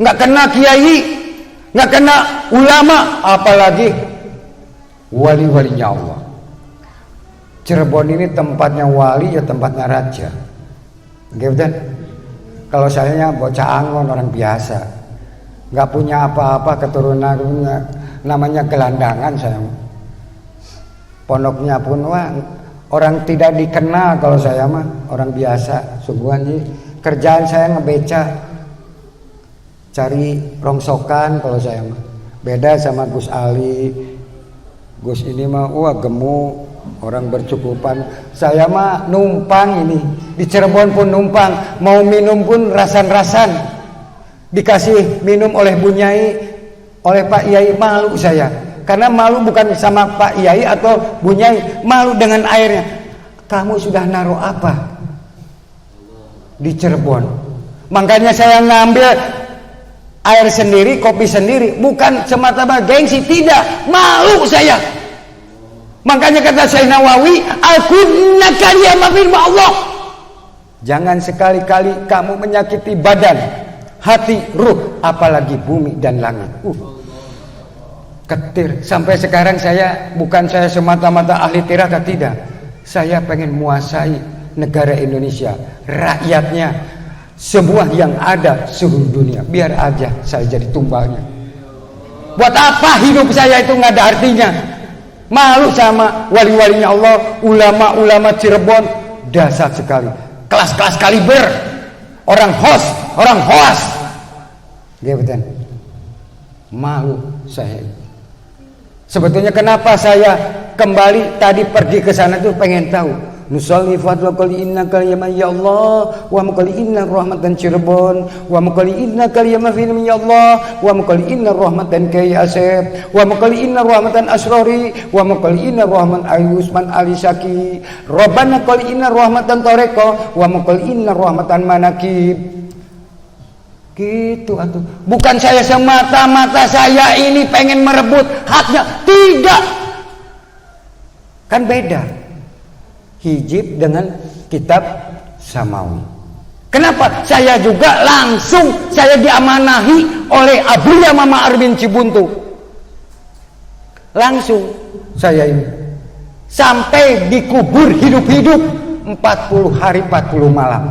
Enggak kena kiai, enggak kena ulama, apalagi wali-walinya Allah. Cirebon ini tempatnya wali, ya tempatnya raja. Nggih betul? Kalau saya bocah Angon, orang biasa, nggak punya apa-apa, keturunannya namanya gelandangan saya. Pondoknya pun orang tidak dikenal kalau saya mah, orang biasa. Sungguhan sih, kerjaan saya ngebeca, cari rongsokan kalau saya mah. Beda sama Gus Ali. Gus ini mah gemuk, orang bercukupan. Saya mah numpang ini. Di Cirebon pun numpang. Mau minum pun rasan-rasan. Dikasih minum oleh Bu Nyai, oleh Pak Yai, malu saya. Karena malu bukan sama Pak Yai atau Bu Nyai, malu dengan airnya. Kamu sudah naruh apa di Cirebon? Makanya saya ngambil air sendiri, kopi sendiri, bukan semata-mata gengsi, tidak, malu saya. Makanya kata Syekh Nawawi, al-kunna kariyama firma Allah. Jangan sekali-kali kamu menyakiti badan, hati, ruh, apalagi bumi dan langit. Ketir. Sampai sekarang bukan saya semata-mata ahli tirakat, tidak. Saya pengen menguasai negara Indonesia, rakyatnya, semua yang ada seluruh dunia. Biar aja saya jadi tumbalnya. Buat apa hidup saya itu nggak ada artinya? Malu sama wali-walinya Allah, ulama-ulama Cirebon, dasar sekali. Kelas-kelas kaliber, orang hoas. Dia betul. Malu saya. Sebetulnya kenapa saya kembali tadi pergi ke sana tuh pengen tahu. Nusalli fadla qali inna kaliyama ya Allah wa muqali inna rahmatan Cirebon wa muqali inna kaliyama film ya Allah wa muqali inna rahmatan Kiai Asep wa muqali inna rahmatan Asrori wa muqali inna rahman Ayusman Ali Saki Rabbana qali inna rahmatan Toreko wa muqali inna rahmatan Manakib. Gitu atuh. Bukan saya semata-mata saya ini pengen merebut haknya, tidak. Kan beda hijib dengan kitab samawi. Kenapa? Saya juga langsung saya diamanahi oleh Abuya Mama Arwin Cibuntu. Langsung saya ini sampai dikubur hidup-hidup 40 hari 40 malam.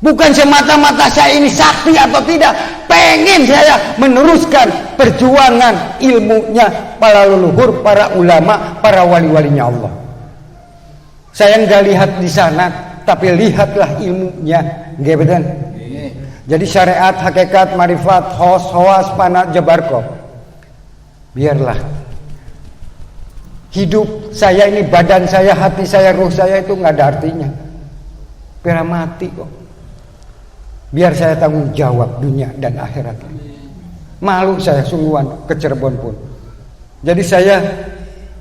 Bukan semata-mata saya ini sakti atau tidak, pengen saya meneruskan perjuangan ilmunya para leluhur, para ulama, para wali-walinya Allah. Saya nggak lihat di sana, tapi lihatlah ilmunya, nggih betul. Jadi syariat, hakikat, marifat, hawas, panat, jabarko. Biarlah hidup saya ini, badan saya, hati saya, ruh saya itu nggak ada artinya. Biar mati kok. Biar saya tanggung jawab dunia dan akhirat. Malu saya sungguhan ke Cirebon pun. Jadi saya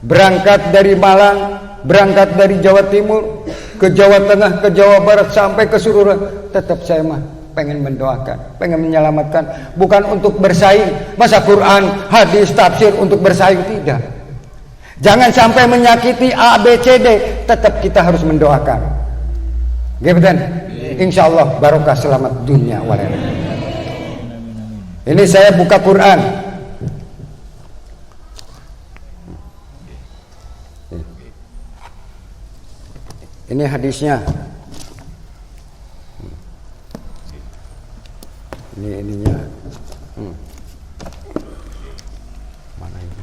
berangkat dari Malang, berangkat dari Jawa Timur ke Jawa Tengah, ke Jawa Barat, sampai ke seluruh, tetap saya mah pengen mendoakan, pengen menyelamatkan, bukan untuk bersaing. Masa Quran, hadis, tafsir untuk bersaing, tidak. Jangan sampai menyakiti A, B, C, D. Tetap kita harus mendoakan. Nggih mboten? Insyaallah barokah selamat dunia wal akhirat. Ini saya buka Quran. Ini hadisnya. Ini ininya. Mana ini?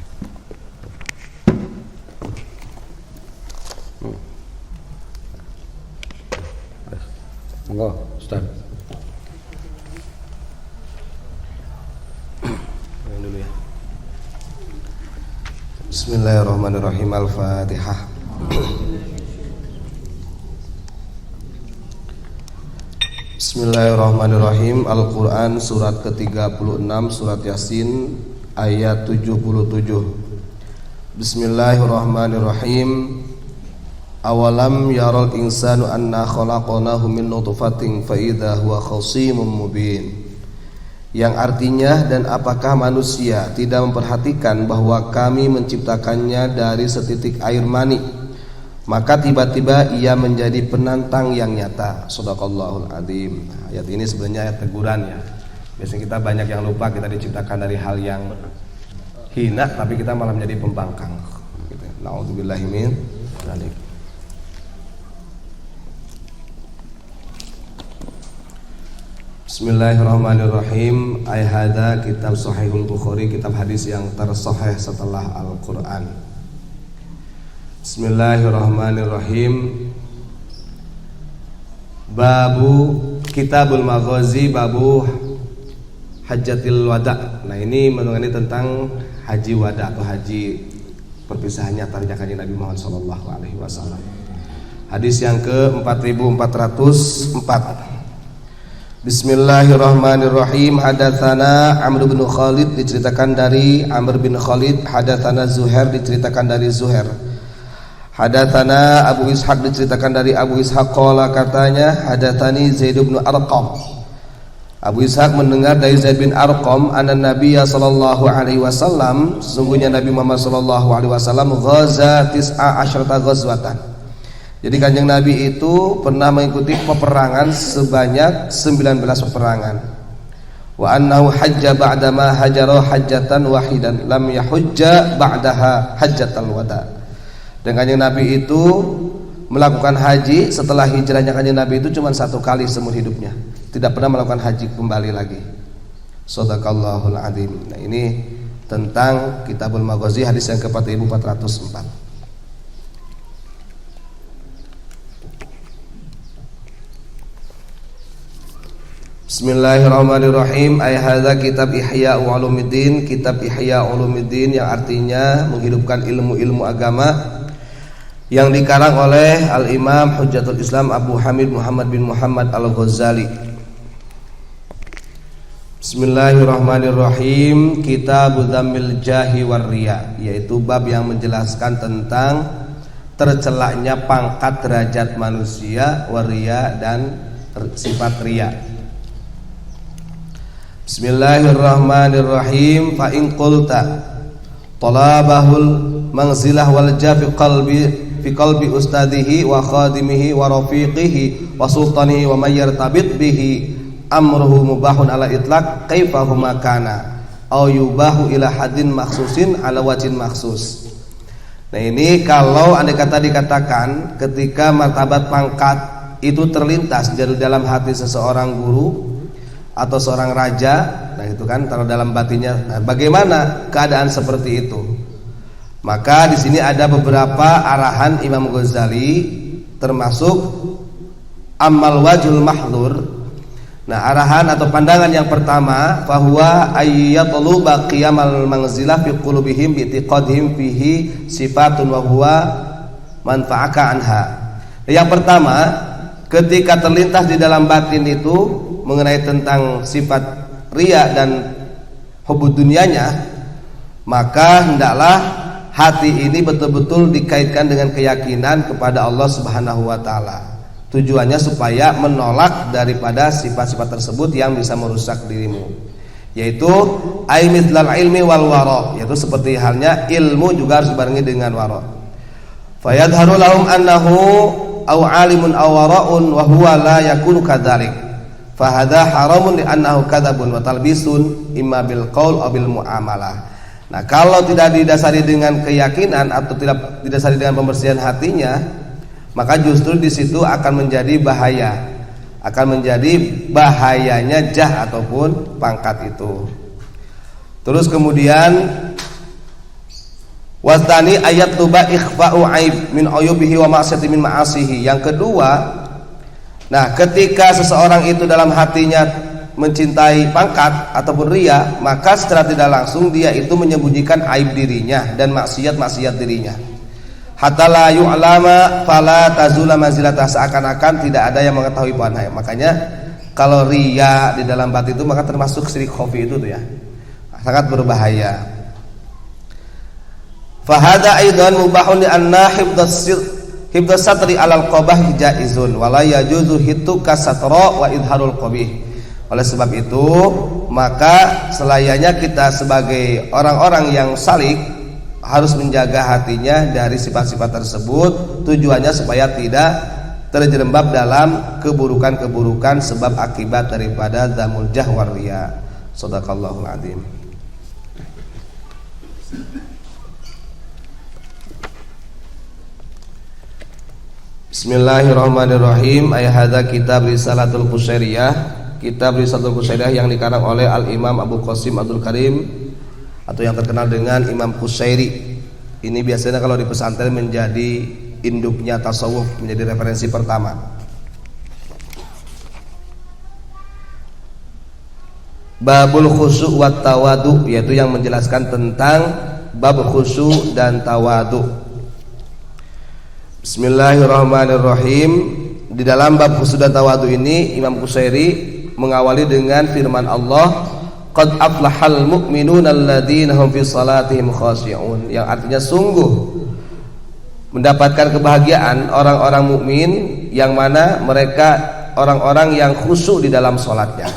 Monggo, Ustaz. Dulu ya. Bismillahirrahmanirrahim. Al-Fatihah. Bismillahirrahmanirrahim. Al-Quran surat ke-36 surat Yasin ayat 77. Bismillahirrahmanirrahim. Awalam yaral insanu anna khalaqnahu min nutfatin fa idza huwa khasimun mubin. Yang artinya, dan apakah manusia tidak memperhatikan bahwa kami menciptakannya dari setitik air mani, maka tiba-tiba ia menjadi penantang yang nyata. Shadaqallahul adzim. Ayat ini sebenarnya ayat teguran ya. Biasanya kita banyak yang lupa kita diciptakan dari hal yang hina, tapi kita malah menjadi pembangkang. Na'udzubillahi min dzalik. Bismillahirrahmanirrahim. Ayat kitab Sahihul Bukhari, kitab hadis yang tersahih setelah Al-Quran. Bismillahirrahmanirrahim. Babu Kitabul Maghazi, babu Hajjatil Wada. Nah, ini mengenai tentang haji wada atau haji perpisahannya antara kanjeng Nabi Muhammad SAW. Hadis yang ke-4404. Bismillahirrahmanirrahim. Hadatsana Amr bin Khalid, diceritakan dari Amr bin Khalid. Hadatsana Zuhair, diceritakan dari Zuhair. Hadatsana Abu Ishaq, diceritakan dari Abu Ishaq, qala, katanya, hadatsani Zaid bin Arqam. Abu Ishaq mendengar dari Zaid bin Arqam, anna Nabiyya sallallahu alaihi wasallam, sesungguhnya Nabi Muhammad sallallahu alaihi wasallam ghaza 19 ghazwatan. Jadi kanjeng Nabi itu pernah mengikuti peperangan sebanyak 19 peperangan. Wa annahu hajja ba'dama hajara hajjatan wahidan lam yahujja ba'daha hajjatal wada. Dan kanjeng Nabi itu melakukan haji setelah hijrahnya kanjeng Nabi itu cuma satu kali seumur hidupnya. Tidak pernah melakukan haji kembali lagi. Shadaqallahul adzim. Nah, ini tentang Kitabul Maghazi, hadis yang ke-4404. Bismillahirrahmanirrahim. Hadza kitab Ihya Ulumuddin, kitab Ihya Ulumuddin yang artinya menghidupkan ilmu-ilmu agama, yang dikarang oleh Al-Imam Hujjatul Islam Abu Hamid Muhammad bin Muhammad Al-Ghazali. Bismillahirrahmanirrahim. Kitab Dzammil Jahi war Riya, yaitu bab yang menjelaskan tentang tercelaknya pangkat derajat manusia, waria, dan sifat riya. Bismillahirrahmanirrahim. Fa in qulta talabahul manzilah wal jafi fi qalbi ustadihi wa khadimihi wa rafiqihi wa sultanihi wa may yartabit bihi amruhu mubahun ala itlaq kaifa huma kana au yubahu ila hadin makhsusin ala wajin makhsus. Nah, ini kalau andai kata dikatakan ketika martabat pangkat itu terlintas dari dalam hati seseorang guru atau seorang raja, nah itu kan taruh dalam batinnya. Nah, bagaimana keadaan seperti itu? Maka di sini ada beberapa arahan Imam Ghazali, termasuk amal wajhul mahdzur. Nah, arahan atau pandangan yang pertama, fahuwa ayyatluba qiyamal manzilah fi qulubihim bi i'tiqadihim fihi sifatun wa huwa manfa'aka anha. Yang pertama, ketika terlintas di dalam batin itu mengenai tentang sifat riya dan hubud dunianya, maka hendaklah hati ini betul-betul dikaitkan dengan keyakinan kepada Allah Subhanahu wa taala. Tujuannya supaya menolak daripada sifat-sifat tersebut yang bisa merusak dirimu, yaitu aimithlal ilmi wal wara, yaitu seperti halnya ilmu juga harus dibarengi dengan wara. Fayadharu lahum annahu aw alimun aw wara'un wa huwa la yakunu kadzalik fa hadza haramun li annahu kadzabun wa talbisun imma bil qaul aw bil muamalah. Nah, kalau tidak didasari dengan keyakinan atau tidak didasari dengan pembersihan hatinya, maka justru di situ akan menjadi bahaya. Akan menjadi bahayanya jah ataupun pangkat itu. Terus kemudian wasdani ayat tuba ikhfa'u aib min ayubihi wa ma'siyati min ma'asihi. Yang kedua, nah ketika seseorang itu dalam hatinya mencintai pangkat ataupun ria, maka secara tidak langsung dia itu menyembunyikan aib dirinya dan maksiat-maksiat dirinya. Hatta la yu'lama fala tazula manzilatah, seakan-akan tidak ada yang mengetahui pohon hayat. Makanya kalau ria di dalam batin itu maka termasuk syirik khafi itu tuh ya. Sangat berbahaya. Fa hadza aidan mubahun li anna hifdz satri 'alal qabah jaizun wa la yajuzu hituka satra wa idharul qabih. Oleh sebab itu, maka selayaknya kita sebagai orang-orang yang salik harus menjaga hatinya dari sifat-sifat tersebut, tujuannya supaya tidak terjerembab dalam keburukan-keburukan sebab akibat daripada dzamul jah war riya. Shadaqallahul adzim. Bismillahirrahmanirrahim. Hadza kitab Risalatul Qusairiyah, kitab Risalatul Qusairiyah yang dikarang oleh Al-Imam Abu Qasim Abdul Karim atau yang terkenal dengan Imam Qusairi. Ini biasanya kalau di pesantren menjadi induknya tasawuf, menjadi referensi pertama. Babul khusu' wat tawadu, yaitu yang menjelaskan tentang bab khusu' dan tawadu. Bismillahirrahmanirrahim. Di dalam bab khusu' dan tawadu ini Imam Qusairi mengawali dengan firman Allah, qad aflahal mu'minuna alladzina hum fi salatihim khashi'un, yang artinya sungguh mendapatkan kebahagiaan orang-orang mukmin yang mana mereka orang-orang yang khusyuk di dalam salatnya.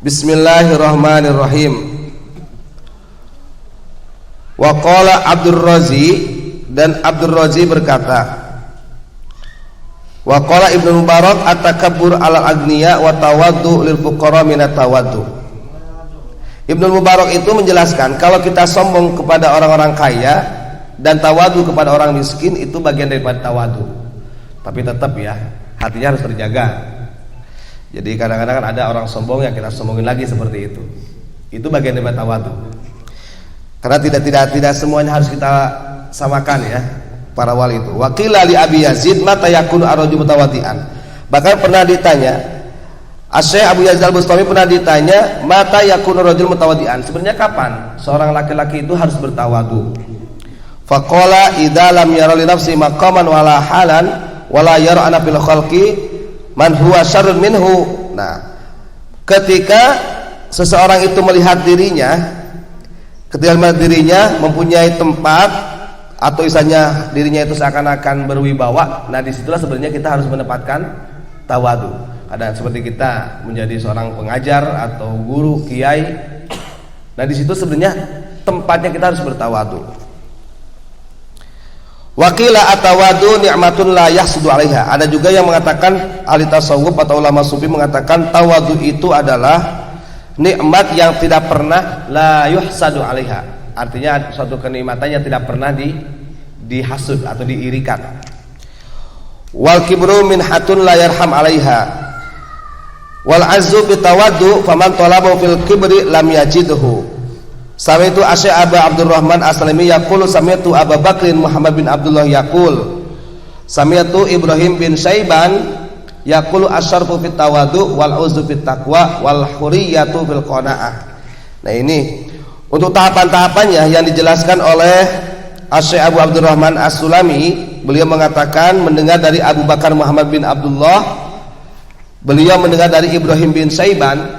Bismillahirrahmanirrahim. Wa qala Abdur Razi, dan Abdur Razi berkata, wa qala Ibnu Mubarak at-takabbur 'alal agniya wa tawaddu lil fuqara min at-tawaddu. Ibnu Mubarak itu menjelaskan kalau kita sombong kepada orang-orang kaya dan tawadu kepada orang miskin itu bagian daripada tawadu. Tapi tetap ya, hatinya harus terjaga. Jadi kadang-kadang kan ada orang sombong yang kita sombongin lagi seperti itu. Itu bagian daripada tawadu. Karena tidak semuanya harus kita samakan ya. Para wali itu. Waqila li Abi Yazid mata yakunu ar-rajulu mutawadi'an. Bahkan pernah ditanya, Asy-Syaikh Abu Yazid Al-Bustami pernah ditanya, mata yakunu ar-rajulu mutawadi'an. Sebenarnya kapan seorang laki-laki itu harus bertawadu? Faqala idza lam yara li nafsi maqaman wala halan wala yara ana fil khalqi man huwa syarrun minhu. Nah, ketika seseorang itu melihat dirinya, mempunyai tempat atau isanya dirinya itu seakan-akan berwibawa, nah disitulah sebenarnya kita harus menempatkan tawadu. Kadang seperti kita menjadi seorang pengajar atau guru, kiai, nah disitu sebenarnya tempatnya kita harus bertawadu. Wakila atawadu ni'matun la yahsudu 'alaiha. Ada juga yang mengatakan, ahli tasawuf atau ulama sufi mengatakan tawadu itu adalah nikmat yang tidak pernah la yuhsadu 'alaiha. Artinya suatu kenikmatan yang tidak pernah dihasud atau diirikan. Wal kibru minhatun la yarham 'alaiha. Wal azzu bitawaddu faman talaba fil kibri lam yajidhu. Sami'tu Asy-Syaikh Abu Abdurrahman As-Salimi yaqulu sami'tu Abu Bakrin Muhammad bin Abdullah yaqul sami'tu Ibrahim bin Syaiban yaqulu asyarfu fit tawaddu wal uzzu fit taqwa wal huriyatu fil qanaah. Nah ini untuk tahapan-tahapannya yang dijelaskan oleh Asy-Syaikh Abu Abdurrahman As-Sulami. Beliau mengatakan mendengar dari Abu Bakar Muhammad bin Abdullah, beliau mendengar dari Ibrahim bin Syaiban,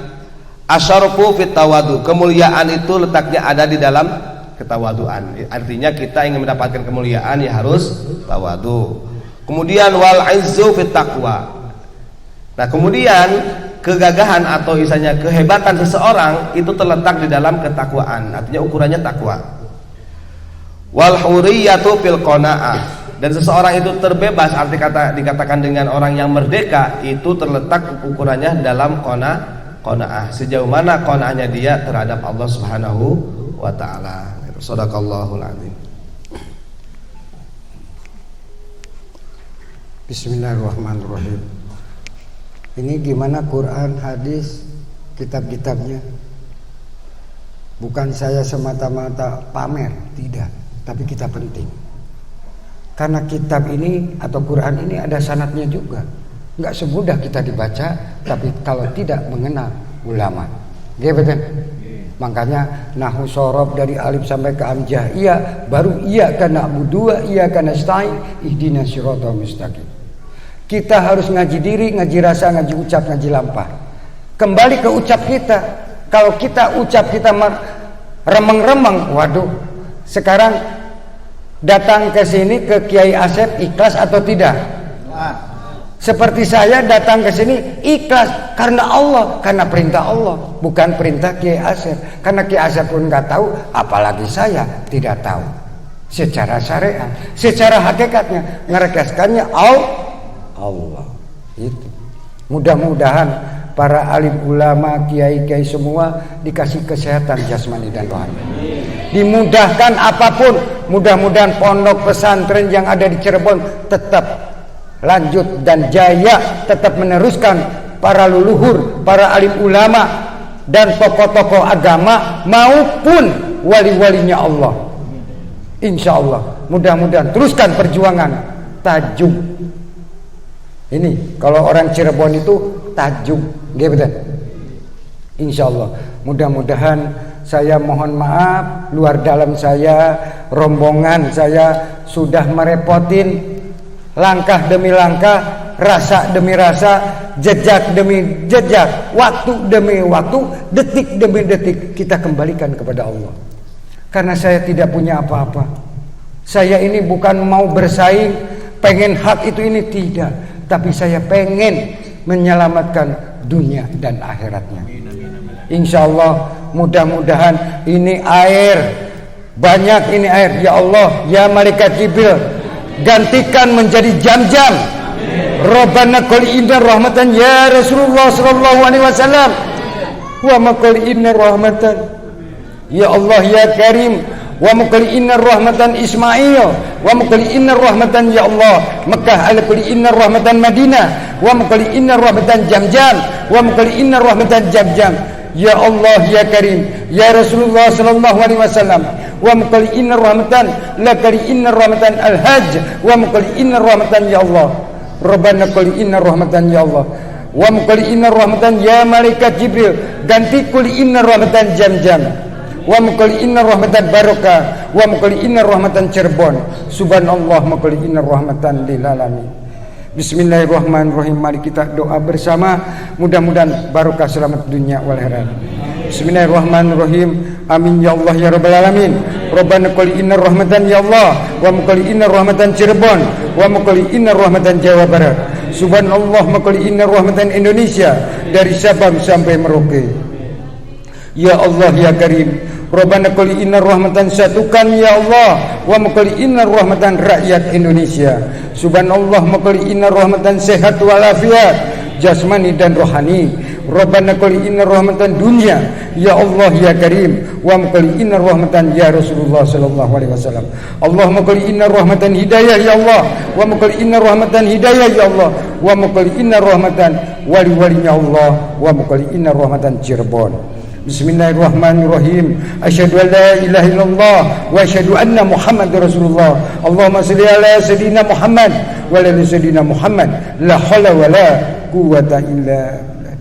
asyarafu fit tawadu, kemuliaan itu letaknya ada di dalam ketawaduan. Artinya kita ingin mendapatkan kemuliaan ya harus tawadu. Kemudian wal izzu fit taqwa. Nah, kemudian kegagahan atau isanya kehebatan seseorang itu terletak di dalam ketakwaan. Artinya ukurannya takwa. Wal huriyatu fil qanaah. Dan seseorang itu terbebas, arti kata dikatakan dengan orang yang merdeka itu terletak ukurannya dalam qanaah. Sejauh mana qanaahnya dia terhadap Allah Subhanahu wa taala. Shadaqallahul azim. Bismillahirrahmanirrahim. Ini gimana Quran, hadis, kitab-kitabnya? Bukan saya semata-mata pamer, tidak, tapi kita penting. Karena kitab ini atau Quran ini ada sanadnya juga. Enggak semudah kita dibaca, tapi kalau tidak mengenal ulama. Gitu. Makanya nahwu shorof dari alif sampai ke hamzah iya, baru iya kana na'budu wa iya kana nasta'in ihdinas siratal mustaqim. Kita harus ngaji diri, ngaji rasa, ngaji ucap, ngaji lampah. Kembali ke ucap kita. Kalau kita ucap kita remeng-remeng, waduh. Sekarang datang ke sini ke Kiai Asep ikhlas atau tidak? Seperti saya datang ke sini ikhlas karena Allah, karena perintah Allah, bukan perintah Kiai Asep. Karena Kiai Asep pun nggak tahu, apalagi saya tidak tahu. Secara syariat, secara hakikatnya ngerekeskannya Allah. Itu. Mudah-mudahan para alim ulama, kiai-kiai semua dikasih kesehatan jasmani dan rohani. Dimudahkan apapun, mudah-mudahan pondok pesantren yang ada di Cirebon tetap lanjut dan jaya, tetap meneruskan para leluhur, para alim ulama dan tokoh-tokoh agama maupun wali-walinya Allah. Insya Allah, mudah-mudahan teruskan perjuangan tajuk. Ini kalau orang Cirebon itu tajuk, gitu betul. Insya Allah, mudah-mudahan saya mohon maaf luar dalam saya, rombongan saya sudah merepotin langkah demi langkah, rasa demi rasa, jejak demi jejak, waktu demi waktu, detik demi detik kita kembalikan kepada Allah. Karena saya tidak punya apa-apa. Saya ini bukan mau bersaing, pengen hak itu ini tidak, tapi saya pengen menyelamatkan dunia dan akhiratnya. Insya Allah mudah-mudahan ini air, banyak ini air. Ya Allah, ya malaikat Jibril, gantikan menjadi jam-jam. Rabbana qul inna rahmatan ya Rasulullah sallallahu alaihi wasallam wa ma qul inna rahmatan ya Allah ya Karim wa ma qul inna rahmatan Ismail wa ma qul inna rahmatan ya Allah Mekah ala qul inna rahmatan Madinah wa ma qul inna rahmatan Jamjam wa ma qul inna rahmatan Jamjam. Ya Allah ya Karim ya Rasulullah sallallahu alaihi wasallam wa maqal inna rahmatan la kali inna rahmatan al-hajj wa maqal inna rahmatan ya Allah Rabbana qul inna rahmatan ya Allah wa maqal inna rahmatan ya malaikat Jibril ganti qul inna rahmatan Jamjam wa maqal inna rahmatan Barokah wa maqal inna rahmatan Cirebon subhanallah maqal inna rahmatan lil alamin. Bismillahirrahmanirrahim. Mari kita doa bersama, mudah-mudahan barokah selamat dunia wal akhirat. Bismillahirrahmanirrahim. Amin ya Allah ya rabbal alamin. Rabbana qul inna rahmatan ya Allah wa qul inna rahmatan Cirebon wa qul inna rahmatan Jawa Barat. Subhanallah qul inna rahmatan Indonesia dari Sabang sampai Merauke. Ya Allah ya Karim, Rabbana qul inna rahmatan satukan ya Allah wa qul inna rahmatan rakyat Indonesia. Subhanallah qul inna rahmatan sehat walafiat jasmani dan rohani. Rabbana qul inna rahmatan dunia ya Allah ya Karim wa qul inna rahmatan ya Rasulullah sallallahu alaihi wasallam. Allahumma qul inna rahmatan hidayah ya Allah wa qul inna rahmatan hidayah ya Allah wa qul inna rahmatan wali-walinya Allah wa qul inna rahmatan Cirebon. Bismillahirrahmanirrahim. Asyhadu an la ilaha illallah wa asyhadu anna Muhammadar Rasulullah. Allahumma shalli ala sayidina Muhammad wa ala sayidina Muhammad. La haula wa la quwwata illa billah.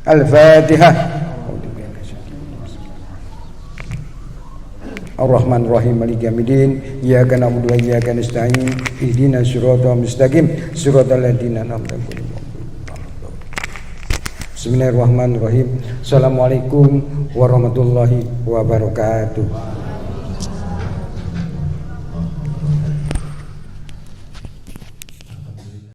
Al-Fatihah. Ar-Rahman Ar-Rahim Maliki Yaumiddin. Iyyaka na'budu wa iyyaka nasta'in. Ihdinas siratal mustaqim. Siratal ladzina an'amta 'alaihim. Bismillahirrahmanirrahim. Assalamualaikum warahmatullahi wabarakatuh.